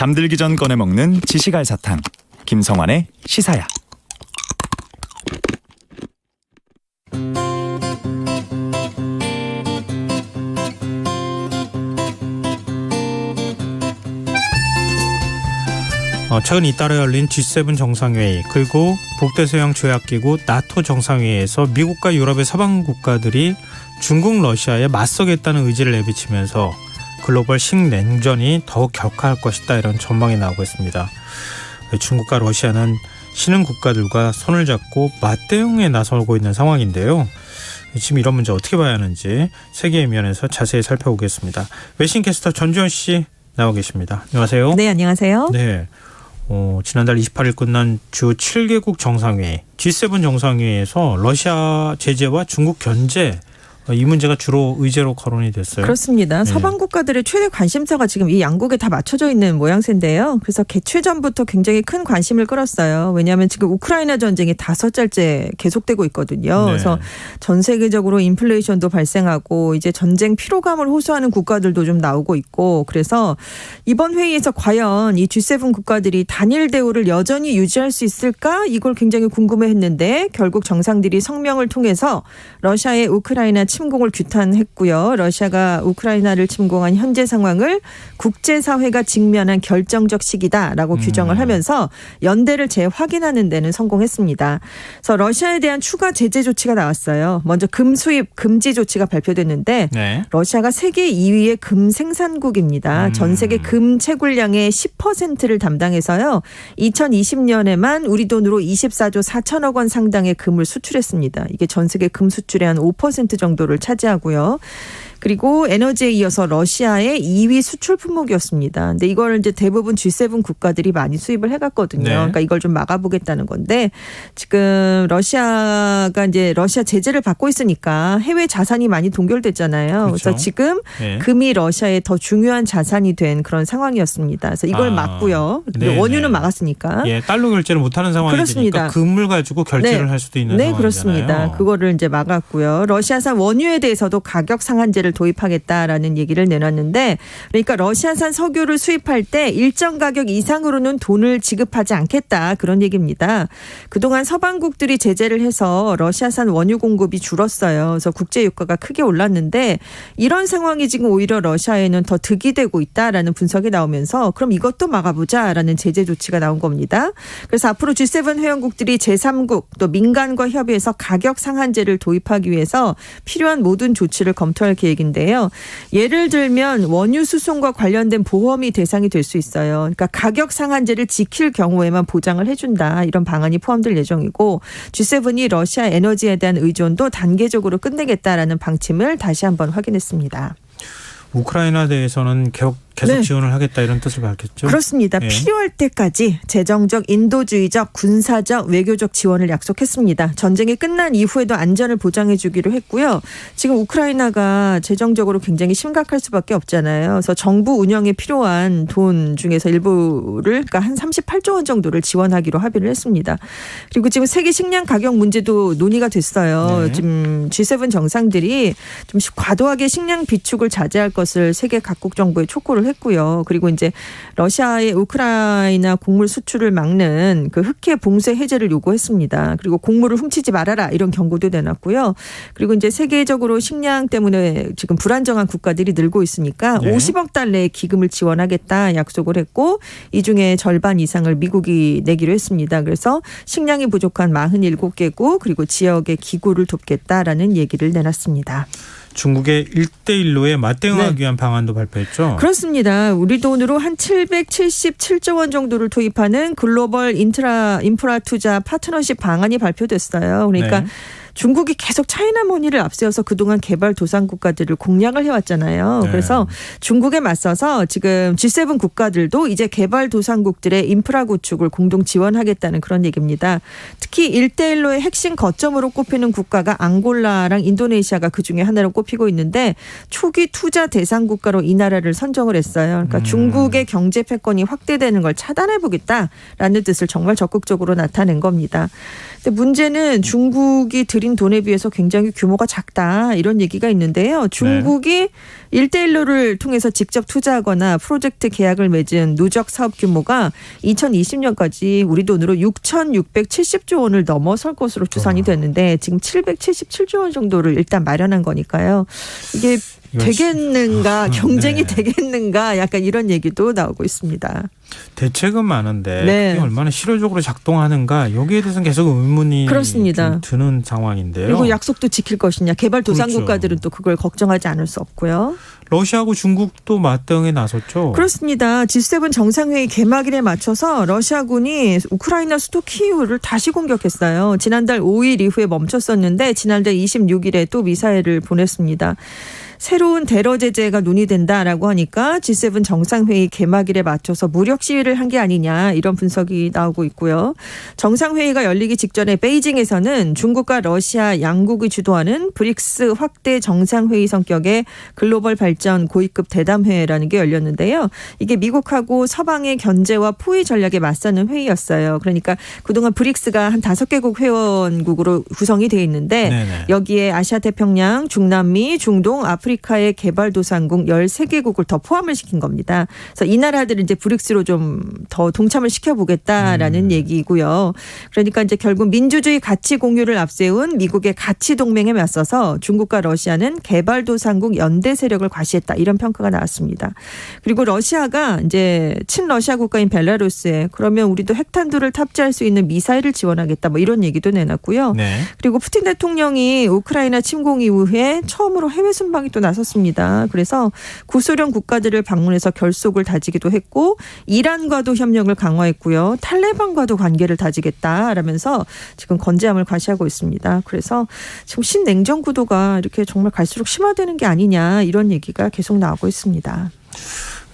잠들기 전 꺼내 먹는 지시갈 사탕. 김성환의 시사야. 최근 잇따라 열린 G7 정상회의 그리고 북대서양 조약기구 나토 정상회의에서 미국과 유럽의 서방 국가들이 중국, 러시아에 맞서겠다는 의지를 내비치면서 글로벌 신냉전이 더욱 격화할 것이다, 이런 전망이 나오고 있습니다. 중국과 러시아는 신흥 국가들과 손을 잡고 맞대응에 나서고 있는 상황인데요. 지금 이런 문제 어떻게 봐야 하는지 세계의 면에서 자세히 살펴보겠습니다. 외신캐스터 전주현 씨 나와 계십니다. 안녕하세요. 네, 안녕하세요. 네. 지난달 28일 끝난 주 7개국 정상회의, G7 정상회의에서 러시아 제재와 중국 견제, 이 문제가 주로 의제로 거론이 됐어요. 그렇습니다. 서방 국가들의 최대 관심사가 지금 이 양국에 다 맞춰져 있는 모양새인데요. 그래서 개최 전부터 굉장히 큰 관심을 끌었어요. 왜냐하면 지금 우크라이나 전쟁이 5달째 계속되고 있거든요. 네. 그래서 전 세계적으로 인플레이션도 발생하고 이제 전쟁 피로감을 호소하는 국가들도 좀 나오고 있고, 그래서 이번 회의에서 과연 이 G7 국가들이 단일 대우를 여전히 유지할 수 있을까, 이걸 굉장히 궁금해했는데 결국 정상들이 성명을 통해서 러시아의 우크라이나 침공을 규탄했고요. 러시아가 우크라이나를 침공한 현재 상황을 국제사회가 직면한 결정적 시기다라고 규정을 하면서 연대를 재확인하는 데는 성공했습니다. 그래서 러시아에 대한 추가 제재 조치가 나왔어요. 먼저 금 수입 금지 조치가 발표됐는데 네. 러시아가 세계 2위의 금 생산국입니다. 전 세계 금 채굴량의 10%를 담당해서요. 2020년에만 우리 돈으로 24조 4천억 원 상당의 금을 수출했습니다. 이게 전 세계 금 수출의 한 5% 정도를 차지하고요. 그리고 에너지에 이어서 러시아의 2위 수출 품목이었습니다. 근데 이걸 이제 대부분 G7 국가들이 많이 수입을 해갔거든요. 네. 그러니까 이걸 좀 막아보겠다는 건데, 지금 러시아가 이제 러시아 제재를 받고 있으니까 해외 자산이 많이 동결됐잖아요. 그렇죠. 그래서 지금 네. 금이 러시아의 더 중요한 자산이 된 그런 상황이었습니다. 그래서 이걸 막고요. 네, 원유는 네. 막았으니까. 예, 달러 결제를 못하는 상황이 그렇습니다. 되니까 금을 가지고 결제를 네. 할 수도 있는 네, 상황이잖아요. 그렇습니다. 그거를 이제 막았고요. 러시아산 원유에 대해서도 가격 상한제를 도입하겠다라는 얘기를 내놨는데, 그러니까 러시아산 석유를 수입할 때 일정 가격 이상으로는 돈을 지급하지 않겠다, 그런 얘기입니다. 그동안 서방국들이 제재를 해서 러시아산 원유 공급이 줄었어요. 그래서 국제 유가가 크게 올랐는데 이런 상황이 지금 오히려 러시아에는 더 득이 되고 있다라는 분석이 나오면서 그럼 이것도 막아보자라는 제재 조치가 나온 겁니다. 그래서 앞으로 G7 회원국들이 제3국 또 민간과 협의해서 가격 상한제를 도입하기 위해서 필요한 모든 조치를 검토할 계획인데요. 예를 들면 원유 수송과 관련된 보험이 대상이 될 수 있어요. 그러니까 가격 상한제를 지킬 경우에만 보장을 해준다, 이런 방안이 포함될 예정이고, G7이 러시아 에너지에 대한 의존도 단계적으로 끝내겠다라는 방침을 다시 한번 확인했습니다. 우크라이나 대해서는 계속 네. 지원을 하겠다, 이런 뜻을 밝혔죠. 그렇습니다. 네. 필요할 때까지 재정적, 인도주의적, 군사적, 외교적 지원을 약속했습니다. 전쟁이 끝난 이후에도 안전을 보장해 주기로 했고요. 지금 우크라이나가 재정적으로 굉장히 심각할 수밖에 없잖아요. 그래서 정부 운영에 필요한 돈 중에서 일부를, 그러니까 한 38조 원 정도를 지원하기로 합의를 했습니다. 그리고 지금 세계 식량 가격 문제도 논의가 됐어요. 네. 지금 G7 정상들이 좀 과도하게 식량 비축을 자제할 것을 세계 각국 정부에 촉구를 했고요. 그리고 이제 러시아의 우크라이나 곡물 수출을 막는 그 흑해 봉쇄 해제를 요구했습니다. 그리고 곡물을 훔치지 말아라, 이런 경고도 내놨고요. 그리고 이제 세계적으로 식량 때문에 지금 불안정한 국가들이 늘고 있으니까 네. 50억 달러의 기금을 지원하겠다 약속을 했고, 이 중에 절반 이상을 미국이 내기로 했습니다. 그래서 식량이 부족한 47개국 그리고 지역의 기구를 돕겠다라는 얘기를 내놨습니다. 중국의 1대1로에 맞대응하기 네. 위한 방안도 발표했죠. 그렇습니다. 우리 돈으로 한 777조 원 정도를 투입하는 글로벌 인프라 투자 파트너십 방안이 발표됐어요. 그러니까 네. 중국이 계속 차이나 머니를 앞세워서 그동안 개발 도상 국가들을 공략을 해왔잖아요. 네. 그래서 중국에 맞서서 지금 G7 국가들도 이제 개발 도상국들의 인프라 구축을 공동 지원하겠다는 그런 얘기입니다. 특히 1대1로의 핵심 거점으로 꼽히는 국가가 앙골라랑 인도네시아가 그중에 하나로 꼽히고 있는데, 초기 투자 대상 국가로 이 나라를 선정을 했어요. 그러니까 중국의 경제 패권이 확대되는 걸 차단해보겠다라는 뜻을 정말 적극적으로 나타낸 겁니다. 근데 문제는 중국이 들인 돈에 비해서 굉장히 규모가 작다 이런 얘기가 있는데요. 중국이 1대1로를 통해서 직접 투자하거나 프로젝트 계약을 맺은 누적 사업 규모가 2020년까지 우리 돈으로 6,670조 원을 넘어설 것으로 추산이 됐는데 지금 777조 원 정도를 일단 마련한 거니까요. 이게 되겠는가, 경쟁이 되겠는가, 약간 이런 얘기도 나오고 있습니다. 대책은 많은데 네. 그게 얼마나 실효적으로 작동하는가 여기에 대해서는 계속 의문이 그렇습니다. 좀 드는 상황인데요. 그리고 약속도 지킬 것이냐, 개발도상국가들은 그렇죠. 또 그걸 걱정하지 않을 수 없고요. 러시아하고 중국도 맞대응에 나섰죠. 그렇습니다. G7 정상회의 개막일에 맞춰서 러시아군이 우크라이나 수도 키이우를 다시 공격했어요. 지난달 5일 이후에 멈췄었는데 지난달 26일에 또 미사일을 보냈습니다. 새로운 테러 제재가 논의된다라고 하니까 G7 정상회의 개막일에 맞춰서 무력 시위를 한 게 아니냐 이런 분석이 나오고 있고요. 정상회의가 열리기 직전에 베이징에서는 중국과 러시아 양국이 주도하는 브릭스 확대 정상회의 성격의 글로벌 발전 고위급 대담회라는 게 열렸는데요. 이게 미국하고 서방의 견제와 포위 전략에 맞서는 회의였어요. 그러니까 그동안 브릭스가 한 5개국 회원국으로 구성이 돼 있는데 네네. 여기에 아시아 태평양, 중남미, 중동, 아프리카의 개발도상국 13개국을 더 포함을 시킨 겁니다. 그래서 이 나라들을 이제 브릭스로 좀 더 동참을 시켜보겠다라는 얘기고요. 그러니까 이제 결국 민주주의 가치 공유를 앞세운 미국의 가치 동맹에 맞서서 중국과 러시아는 개발도상국 연대 세력을 과시했다 이런 평가가 나왔습니다. 그리고 러시아가 이제 친러시아 국가인 벨라루스에 그러면 우리도 핵탄두를 탑재할 수 있는 미사일을 지원하겠다 뭐 이런 얘기도 내놨고요. 네. 그리고 푸틴 대통령이 우크라이나 침공 이후에 처음으로 해외 순방이 또 나섰습니다. 그래서 구소련 국가들을 방문해서 결속을 다지기도 했고 이란과도 협력을 강화했고요. 탈레반과도 관계를 다지겠다라면서 지금 건재함을 과시하고 있습니다. 그래서 지금 신냉전 구도가 이렇게 정말 갈수록 심화되는 게 아니냐 이런 얘기가 계속 나오고 있습니다.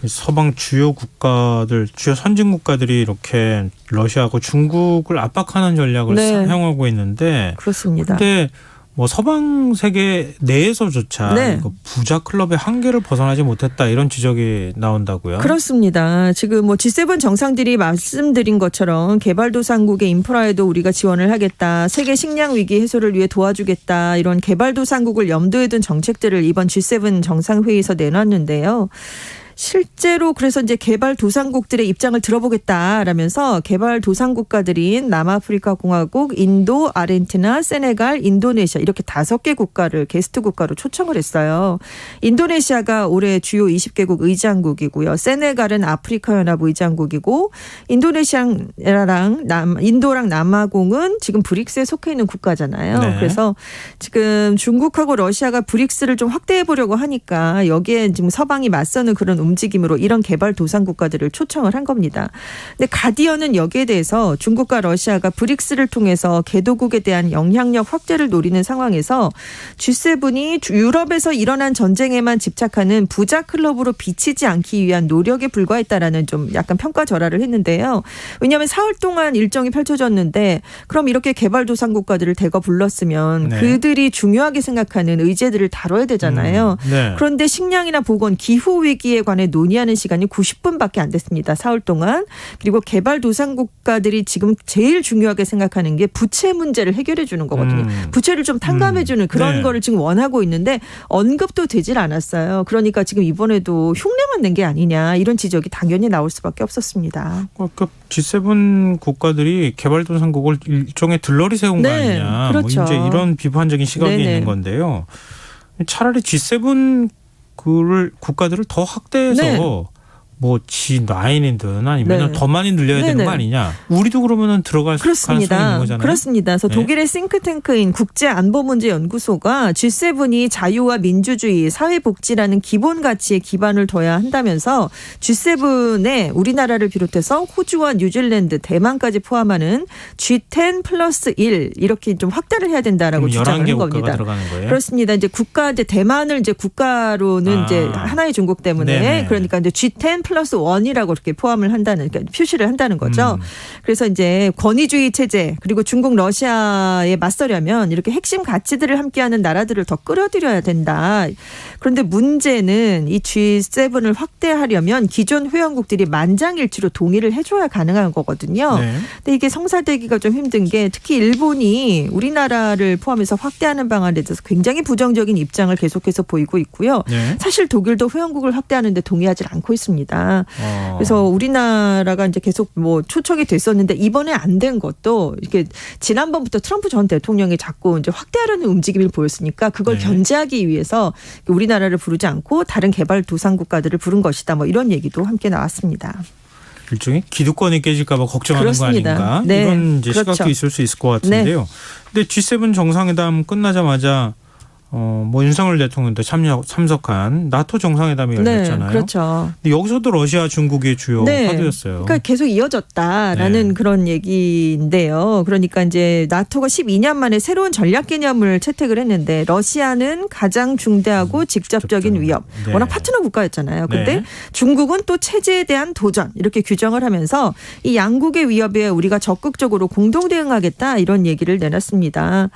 서방 주요 국가들, 주요 선진 국가들이 이렇게 러시아하고 중국을 압박하는 전략을 네. 사용하고 있는데 그렇습니다. 근데 뭐 서방 세계 내에서조차 네. 이거 부자 클럽의 한계를 벗어나지 못했다 이런 지적이 나온다고요? 그렇습니다. 지금 뭐 G7 정상들이 말씀드린 것처럼 개발도상국의 인프라에도 우리가 지원을 하겠다. 세계 식량 위기 해소를 위해 도와주겠다. 이런 개발도상국을 염두에 둔 정책들을 이번 G7 정상회의에서 내놨는데요. 실제로 그래서 이제 개발도상국들의 입장을 들어보겠다라면서 개발도상국가들인 남아프리카 공화국, 인도, 아르헨티나, 세네갈, 인도네시아 이렇게 5개 국가를 게스트 국가로 초청을 했어요. 인도네시아가 올해 주요 20개국 의장국이고요. 세네갈은 아프리카 연합 의장국이고 인도랑 남아공은 지금 브릭스에 속해 있는 국가잖아요. 네. 그래서 지금 중국하고 러시아가 브릭스를 좀 확대해 보려고 하니까 여기에 지금 서방이 맞서는 그런 움직임으로 이런 개발도상 국가들을 초청을 한 겁니다. 근데 가디언은 여기에 대해서 중국과 러시아가 브릭스를 통해서 개도국에 대한 영향력 확대를 노리는 상황에서 G7이 유럽에서 일어난 전쟁에만 집착하는 부자 클럽으로 비치지 않기 위한 노력에 불과했다라는 좀 약간 평가절하를 했는데요. 왜냐하면 사흘 동안 일정이 펼쳐졌는데 그럼 이렇게 개발도상 국가들을 대거 불렀으면 네. 그들이 중요하게 생각하는 의제들을 다뤄야 되잖아요. 네. 그런데 식량이나 보건, 기후 위기에 관해 논의하는 시간이 90분밖에 안 됐습니다. 사흘 동안. 그리고 개발도상국가들이 지금 제일 중요하게 생각하는 게 부채 문제를 해결해 주는 거거든요. 부채를 좀 탕감해 주는 그런 네. 거를 지금 원하고 있는데 언급도 되질 않았어요. 그러니까 지금 이번에도 흉내만 낸 게 아니냐 이런 지적이 당연히 나올 수밖에 없었습니다. 그러니까 G7 국가들이 개발도상국을 일종의 들러리 세운 거 네, 아니냐. 그렇죠. 뭐 이제 이런 비판적인 시각이 네네. 있는 건데요. 차라리 G7 국가들을 더 확대해서 네. 뭐 G9이든 아니면 네. 더 많이 늘려야 되는 네네. 거 아니냐. 우리도 그러면은 들어갈 가능성이 있는 그렇습니다. 거잖아요. 그렇습니다. 그래서 네. 독일의 싱크탱크인 국제안보문제연구소가 G7이 자유와 민주주의, 사회복지라는 기본 가치에 기반을 둬야 한다면서 G7에 우리나라를 비롯해서 호주와 뉴질랜드, 대만까지 포함하는 G10 플러스 1 이렇게 좀 확대를 해야 된다라고 그럼 주장하는 11개 국가가 겁니다. 들어가는 거예요? 그렇습니다. 이제 대만을 이제 국가로는 이제 하나의 중국 때문에 네네. 그러니까 이제 G10 3+1이라고 이렇게 포함을 한다는, 그러니까 표시를 한다는 거죠. 그래서 이제 권위주의 체제 그리고 중국 러시아에 맞서려면 이렇게 핵심 가치들을 함께하는 나라들을 더 끌어들여야 된다. 그런데 문제는 이 G7을 확대하려면 기존 회원국들이 만장일치로 동의를 해줘야 가능한 거거든요. 네. 근데 이게 성사되기가 좀 힘든 게 특히 일본이 우리나라를 포함해서 확대하는 방안에 대해서 굉장히 부정적인 입장을 계속해서 보이고 있고요. 네. 사실 독일도 회원국을 확대하는데 동의하지 않고 있습니다. 그래서 우리나라가 이제 계속 뭐 초청이 됐었는데 이번에 안 된 것도 이렇게 지난번부터 트럼프 전 대통령이 자꾸 이제 확대하려는 움직임을 보였으니까 그걸 네. 견제하기 위해서 우리나라를 부르지 않고 다른 개발도상 국가들을 부른 것이다. 뭐 이런 얘기도 함께 나왔습니다. 일종의 기득권이 깨질까 봐 걱정하는 그렇습니다. 거 아닌가. 네. 이런 이제 그렇죠. 시각도 있을 수 있을 것 같은데요. 근데 G7 정상회담 끝나자마자 뭐 윤석열 대통령도 참석한 나토 정상회담이 열렸잖아요. 네, 그렇죠. 근데 여기서도 러시아, 중국이 주요 네. 화두였어요. 그러니까 계속 이어졌다라는 네. 그런 얘기인데요. 그러니까 이제 나토가 12년 만에 새로운 전략 개념을 채택을 했는데 러시아는 가장 중대하고 직접적인 위협. 네. 워낙 파트너 국가였잖아요. 근데 네. 중국은 또 체제에 대한 도전 이렇게 규정을 하면서 이 양국의 위협에 우리가 적극적으로 공동 대응하겠다 이런 얘기를 내놨습니다.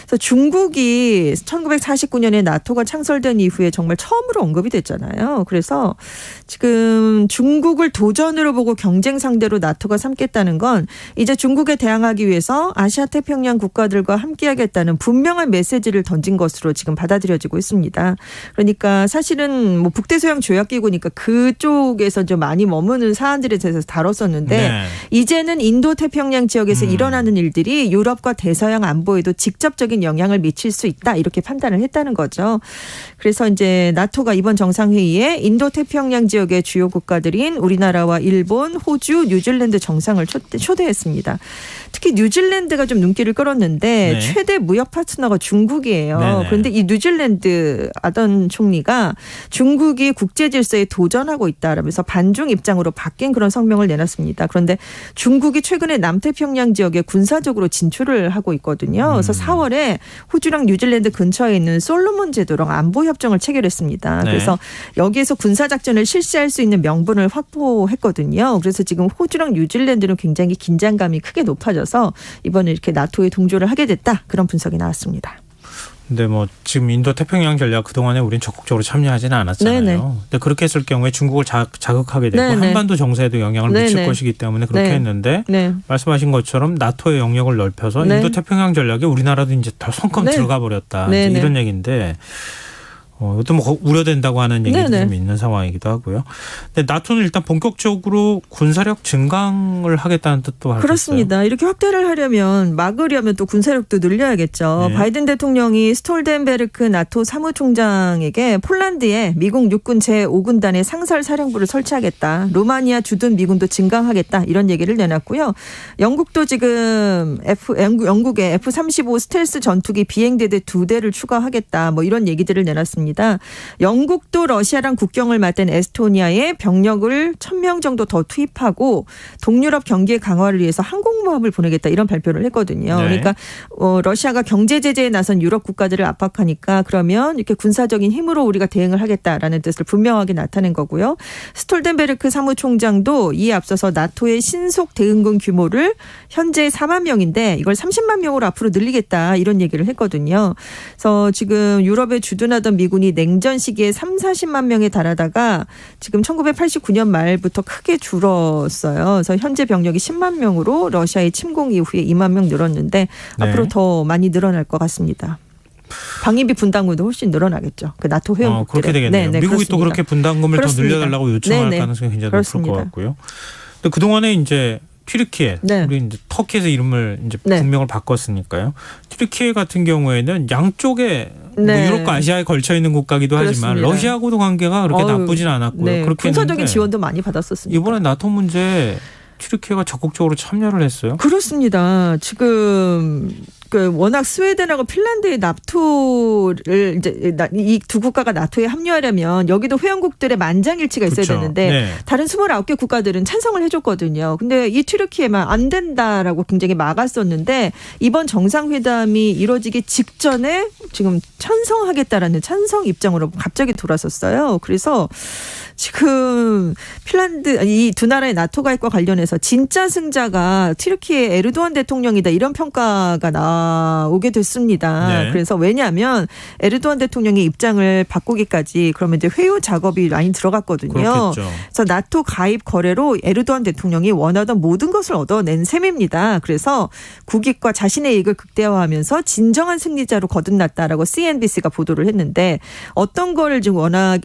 그래서 중국이 1949년에 나토가 창설된 이후에 정말 처음으로 언급이 됐잖아요. 그래서 지금 중국을 도전으로 보고 경쟁 상대로 나토가 삼겠다는 건 이제 중국에 대항하기 위해서 아시아 태평양 국가들과 함께하겠다는 분명한 메시지를 던진 것으로 지금 받아들여지고 있습니다. 그러니까 사실은 뭐 북대서양 조약기구니까 그쪽에서 좀 많이 머무는 사안들에 대해서 다뤘었는데 네. 이제는 인도 태평양 지역에서 일어나는 일들이 유럽과 대서양 안보에도 직접적인 영향을 미칠 수 있다 이렇게 판단을 했다는 거죠. 그래서 이제 나토가 이번 정상회의에 인도 태평양 지역의 주요 국가들인 우리나라와 일본, 호주, 뉴질랜드 정상을 초대했습니다. 특히 뉴질랜드가 좀 눈길을 끌었는데 네. 최대 무역 파트너가 중국이에요. 네네. 그런데 이 뉴질랜드 아던 총리가 중국이 국제 질서에 도전하고 있다라면서 반중 입장으로 바뀐 그런 성명을 내놨습니다. 그런데 중국이 최근에 남태평양 지역에 군사적으로 진출을 하고 있거든요. 그래서 4월에 호주랑 뉴질랜드 근처에 있는 솔로몬 제도랑 안보 협정을 체결했습니다. 네. 그래서 여기에서 군사 작전을 실시할 수 있는 명분을 확보했거든요. 그래서 지금 호주랑 뉴질랜드는 굉장히 긴장감이 크게 높아져서 이번에 이렇게 나토에 동조를 하게 됐다. 그런 분석이 나왔습니다. 근데 뭐 지금 인도 태평양 전략 그동안에 우린 적극적으로 참여하지는 않았잖아요. 네네. 근데 그렇게 했을 경우에 중국을 자극하게 되고 네네. 한반도 정세에도 영향을 미칠 네네. 것이기 때문에 그렇게 네. 했는데 네. 말씀하신 것처럼 나토의 영역을 넓혀서 네. 인도 태평양 전략에 우리나라도 이제 더 성큼 네. 들어가 버렸다. 네네. 이제 이런 얘기인데 이것도 뭐 우려된다고 하는 얘기도 네네. 좀 있는 상황이기도 하고요. 근데 나토는 일단 본격적으로 군사력 증강을 하겠다는 뜻도 밝혔어요. 그렇습니다. 이렇게 확대를 하려면 막으려면 또 군사력도 늘려야겠죠. 네. 바이든 대통령이 스톨텐베르크 나토 사무총장에게 폴란드에 미국 육군 제5군단의 상설 사령부를 설치하겠다. 루마니아 주둔 미군도 증강하겠다. 이런 얘기를 내놨고요. 영국도 지금 영국의 F-35 스텔스 전투기 비행대대 2대를 추가하겠다. 뭐 이런 얘기들을 내놨습니다. 영국도 러시아랑 국경을 맞댄 에스토니아에 병력을 1,000명 정도 더 투입하고 동유럽 경계 강화를 위해서 항공모함을 보내겠다 이런 발표를 했거든요. 네. 그러니까 러시아가 경제 제재에 나선 유럽 국가들을 압박하니까 그러면 이렇게 군사적인 힘으로 우리가 대응을 하겠다라는 뜻을 분명하게 나타낸 거고요. 스톨텐베르크 사무총장도 이에 앞서서 나토의 신속 대응군 규모를 현재 4만 명인데 이걸 30만 명으로 앞으로 늘리겠다 이런 얘기를 했거든요. 그래서 지금 유럽에 주둔하던 미군이 냉전 시기에 30-40만 명에 달하다가 지금 1989년 말부터 크게 줄었어요. 그래서 현재 병력이 10만 명으로 러시아의 침공 이후에 2만 명 늘었는데 네. 앞으로 더 많이 늘어날 것 같습니다. 방위비 분담금도 훨씬 늘어나겠죠. 그 나토 회원국들. 그렇게 되겠네요. 미국이 그렇습니다. 또 그렇게 분담금을 그렇습니다. 더 늘려달라고 요청할 네네. 가능성이 굉장히 그렇습니다. 높을 것 같고요. 근데 그동안에 이제 튀르키예, 네. 우리 이제 터키에서 이름을 이제 네. 국명을 바꿨으니까요. 튀르키예 같은 경우에는 양쪽에 뭐 네. 유럽과 아시아에 걸쳐 있는 국가기도 하지만 그렇습니다. 러시아하고도 관계가 그렇게 어휴, 나쁘진 않았고요. 네. 그렇게 군사적인 했는데 지원도 많이 받았었습니다. 이번에 나토 문제 튀르키예가 적극적으로 참여를 했어요. 그렇습니다. 지금 그 워낙 스웨덴하고 핀란드의 나토를 이제 이 두 국가가 나토에 합류하려면 여기도 회원국들의 만장일치가 있어야 그렇죠. 되는데 네. 다른 29개 국가들은 찬성을 해줬거든요. 근데 이 튀르키예만 안 된다라고 굉장히 막았었는데 이번 정상회담이 이루어지기 직전에 지금 찬성하겠다라는 찬성 입장으로 갑자기 돌아섰어요. 그래서 지금 핀란드 이 두 나라의 나토 가입과 관련해서 진짜 승자가 튀르키예 에르도안 대통령이다 이런 평가가 나오게 됐습니다. 네. 그래서 왜냐하면 에르도안 대통령의 입장을 바꾸기까지 그러면 이제 회유 작업이 많이 들어갔거든요. 그렇겠죠. 그래서 나토 가입 거래로 에르도안 대통령이 원하던 모든 것을 얻어낸 셈입니다. 그래서 국익과 자신의 이익을 극대화하면서 진정한 승리자로 거듭났다라고 CNBC가 보도를 했는데 어떤 거를 지금 워낙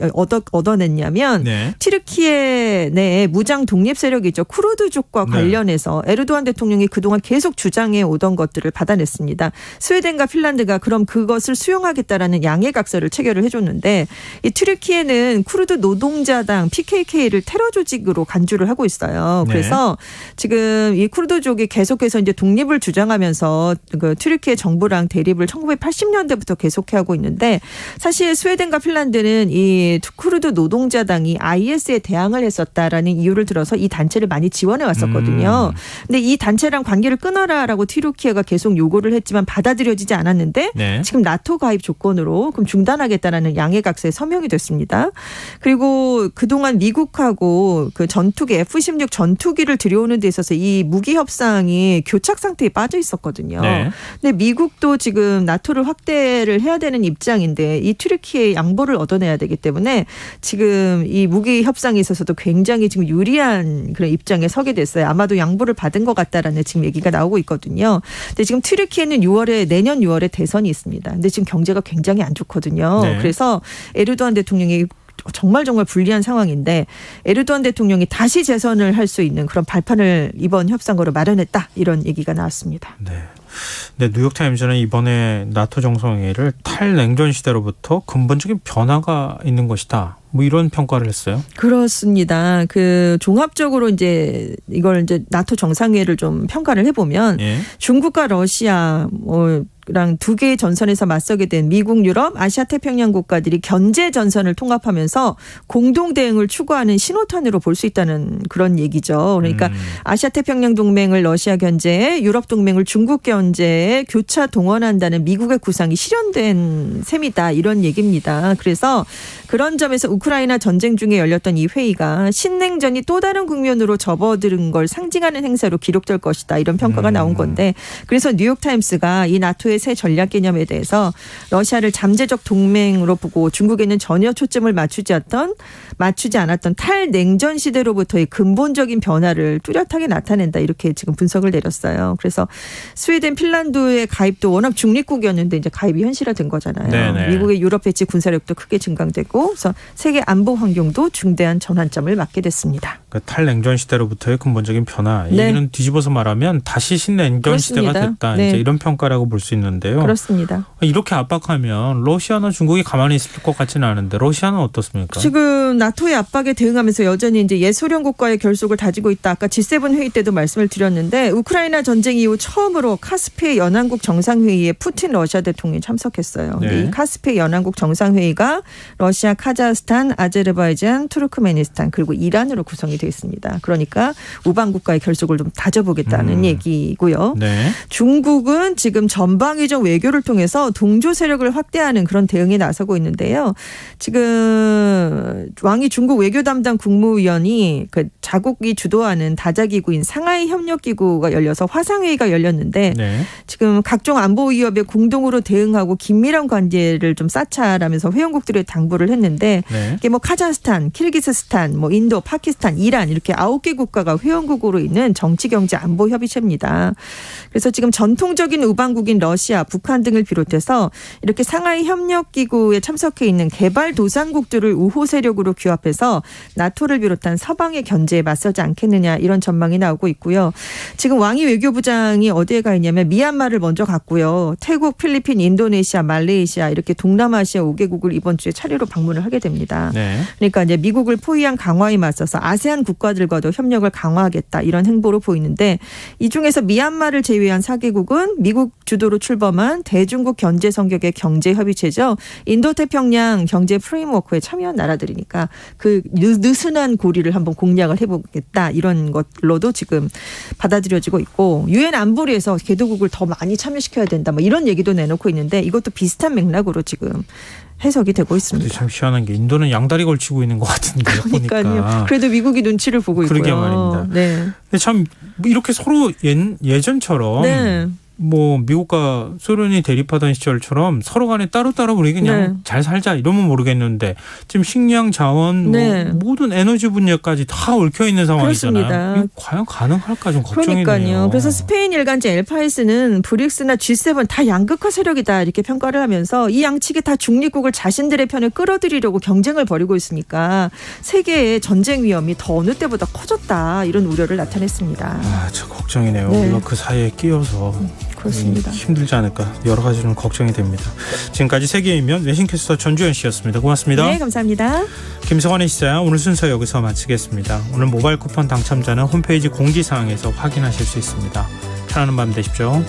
얻어냈냐면 네. 튀르키예 내에 무장 독립 세력이 있죠. 쿠르드족과 네. 관련해서 에르도안 대통령이 그동안 계속 주장해 오던 것들을 받아냈습니다. 스웨덴과 핀란드가 그럼 그것을 수용하겠다라는 양해각서를 체결을 해줬는데 이 튀르키예는 쿠르드 노동자당 PKK를 테러 조직으로 간주를 하고 있어요. 네. 그래서 지금 이 쿠르드족이 계속해서 이제 독립을 주장하면서 그 튀르키예 정부랑 대립을 1980년대부터 계속해하고 있는데 사실 스웨덴과 핀란드는 이 쿠르드 노동자당이 IS에 대항을 했었다라는 이유를 들어서 이 단체를 많이 지원해 왔었거든요. 근데 이 단체랑 관계를 끊어라라고 튀르키예가 계속 요구를 했지만 받아들여지지 않았는데 네. 지금 나토 가입 조건으로 그럼 중단하겠다라는 양해각서에 서명이 됐습니다. 그리고 그동안 미국하고 그 전투기 F-16 전투기를 들여오는 데 있어서 이 무기 협상이 교착 상태에 빠져 있었거든요. 네. 근데 미국도 지금 나토를 확대를 해야 되는 입장인데 이 튀르키예의 양보를 얻어내야 되기 때문에 지금 이 무기 협상에 있어서도 굉장히 지금 유리한 그런 입장에 서게 됐어요. 아마도 양보를 받은 것 같다라는 지금 얘기가 나오고 있거든요. 근데 지금 튀르키예는 내년 6월에 대선이 있습니다. 근데 지금 경제가 굉장히 안 좋거든요. 네. 그래서 에르도안 대통령이 정말 불리한 상황인데 에르도안 대통령이 다시 재선을 할 수 있는 그런 발판을 이번 협상으로 마련했다 이런 얘기가 나왔습니다. 네. 네, 뉴욕타임즈는 이번에 나토 정상회의를 탈냉전 시대로부터 근본적인 변화가 있는 것이다. 뭐 이런 평가를 했어요. 그렇습니다. 그 종합적으로 이제 이걸 이제 나토 정상회의를 좀 평가를 해보면 예. 중국과 러시아 랑 두 개의 전선에서 맞서게 된 미국, 유럽, 아시아 태평양 국가들이 견제 전선을 통합하면서 공동 대응을 추구하는 신호탄으로 볼 수 있다는 그런 얘기죠. 그러니까 아시아 태평양 동맹을 러시아 견제에 유럽 동맹을 중국 견제에 교차 동원한다는 미국의 구상이 실현된 셈이다 이런 얘기입니다. 그래서 그런 점에서 우크라이나 전쟁 중에 열렸던 이 회의가 신냉전이 또 다른 국면으로 접어드는 걸 상징하는 행사로 기록될 것이다 이런 평가가 나온 건데 그래서 뉴욕타임스가 이 나토의 새 전략 개념에 대해서 러시아를 잠재적 동맹으로 보고 중국에는 전혀 초점을 맞추지 않았던 탈냉전 시대로부터의 근본적인 변화를 뚜렷하게 나타낸다 이렇게 지금 분석을 내렸어요. 그래서 스웨덴, 핀란드의 가입도 워낙 중립국이었는데 이제 가입이 현실화된 거잖아요. 네네. 미국의 유럽 배치 군사력도 크게 증강되고 그래서 세계 안보 환경도 중대한 전환점을 맞게 됐습니다. 그 탈냉전 시대로부터의 근본적인 변화. 이 네. 얘기는 뒤집어서 말하면 다시 신냉전 그렇습니다. 시대가 됐다. 네. 이제 이런 평가라고 볼 수 있는데요. 그렇습니다. 이렇게 압박하면 러시아나 중국이 가만히 있을 것 같지는 않은데 러시아는 어떻습니까? 지금 나토의 압박에 대응하면서 여전히 이제 예소련국과의 결속을 다지고 있다. 아까 G7 회의 때도 말씀을 드렸는데 우크라이나 전쟁 이후 처음으로 카스피해 연안국 정상회의에 푸틴 러시아 대통령이 참석했어요. 네. 근데 이 카스피해 연안국 정상회의가 러시아, 카자흐스탄, 아제르바이잔, 투르크메니스탄 그리고 이란으로 구성이 되어 있습니다. 그러니까 우방국과의 결속을 좀 다져보겠다는 얘기고요. 네. 중국은 지금 전방위적 외교를 통해서 동조 세력을 확대하는 그런 대응에 나서고 있는데요. 지금 왕이 중국 외교 담당 국무위원이 그 자국이 주도하는 다자기구인 상하이 협력기구가 열려서 화상회의가 열렸는데 네. 지금 각종 안보 위협에 공동으로 대응하고 긴밀한 관계를 좀 쌓자라면서 회원국들에 당부를 했는데 네. 이게 뭐 카자흐스탄, 키르기스스탄, 뭐 인도, 파키스탄, 이란 이렇게 9개 국가가 회원국으로 있는 정치, 경제, 안보 협의체입니다. 그래서 지금 전통적인 우방국인 러시아, 북한 등을 비롯해서 이렇게 상하이 협력기구에 참석해 있는 개발도상국들을 우호 세력으로 규합해서 나토를 비롯한 서방의 견제에 맞서지 않겠느냐 이런 전망이 나오고 있고요. 지금 왕이 외교부장이 어디에 가 있냐면 미얀마를 먼저 갔고요. 태국, 필리핀, 인도네시아, 말레이시아 이렇게 동남아시아 5개국을 이번 주에 차례로 방문을 하게 됩니다. 네. 그러니까 이제 미국을 포위한 강화에 맞서서 아세안 국가들과도 협력을 강화하겠다 이런 행보로 보이는데 이 중에서 미얀마를 제외한 4개국은 미국 주도로 출범한 대중국 경제 성격의 경제 협의체죠. 인도태평양 경제 프레임워크에 참여한 나라들이니까 그 느슨한 고리를 한번 공략을 해보겠다 이런 것로도 지금 받아들여지고 있고 유엔 안보리에서 개도국을 더 많이 참여시켜야 된다 뭐 이런 얘기도 내놓고 있는데 이것도 비슷한 맥락으로 지금 해석이 되고 있습니다. 참 희한한 게 인도는 양다리 걸치고 있는 것 같은데 그러니까요. 보니까. 그래도 미국이 눈치를 보고 있고요. 그러게 말입니다. 네. 근데 참 이렇게 서로 예전처럼 네. 뭐 미국과 소련이 대립하던 시절처럼 서로 간에 따로따로 우리 그냥 네. 잘 살자 이러면 모르겠는데 지금 식량 자원 네. 뭐 모든 에너지 분야까지 다 얽혀 있는 상황이잖아요. 그렇습니다. 이거 과연 가능할까 좀 걱정이 그러니까요. 돼요. 그래서 스페인 일간지 엘파이스는 브릭스나 G7 다 양극화 세력이다 이렇게 평가를 하면서 이 양측이 다 중립국을 자신들의 편에 끌어들이려고 경쟁을 벌이고 있으니까 세계의 전쟁 위험이 더 어느 때보다 커졌다 이런 우려를 나타냈습니다. 아, 저 걱정이네요. 네. 우리가 그 사이에 끼어서 그렇습니다. 힘들지 않을까 여러 가지 좀 걱정이 됩니다. 지금까지 세계인면 외신캐스터 전주현 씨였습니다. 고맙습니다. 네, 감사합니다. 김성환의 시사야 오늘 순서 여기서 마치겠습니다. 오늘 모바일 쿠폰 당첨자는 홈페이지 공지사항에서 확인하실 수 있습니다. 편안한 밤 되십시오.